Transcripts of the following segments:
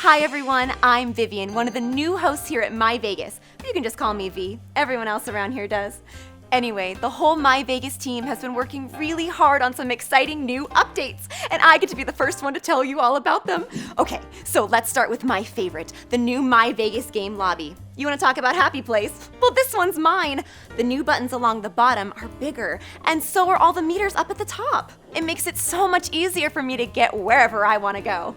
Hi everyone, I'm Vivian, one of the new hosts here at myVEGAS. You can just call me V. Everyone else around here does. Anyway, the whole myVEGAS team has been working really hard on some exciting new updates, and I get to be the first one to tell you all about them. Okay, so let's start with my favorite, the new myVEGAS game lobby. You want to talk about Happy Place? Well, this one's mine. The new buttons along the bottom are bigger, and so are all the meters up at the top. It makes it so much easier for me to get wherever I want to go.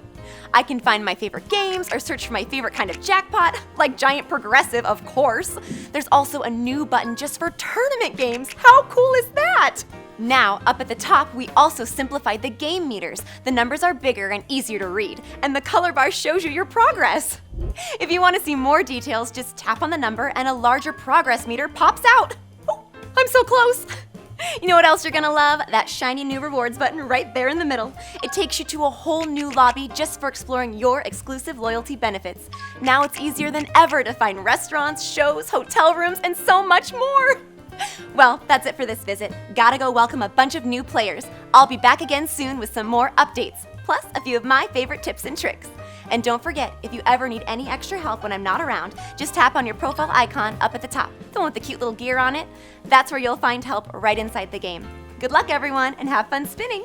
I can find my favorite games or search for my favorite kind of jackpot, like Giant Progressive, of course. There's also a new button just for tournament games. How cool is that? Now, up at the top, we also simplified the game meters. The numbers are bigger and easier to read, and the color bar shows you your progress. If you want to see more details, just tap on the number and a larger progress meter pops out. Oh, I'm so close. You know what else you're gonna love? That shiny new rewards button right there in the middle. It takes you to a whole new lobby just for exploring your exclusive loyalty benefits. Now it's easier than ever to find restaurants, shows, hotel rooms, and so much more. Well, that's it for this visit. Gotta go welcome a bunch of new players. I'll be back again soon with some more updates, plus a few of my favorite tips and tricks. And don't forget, if you ever need any extra help when I'm not around, just tap on your profile icon up at the top, the one with the cute little gear on it. That's where you'll find help right inside the game. Good luck, everyone, and have fun spinning!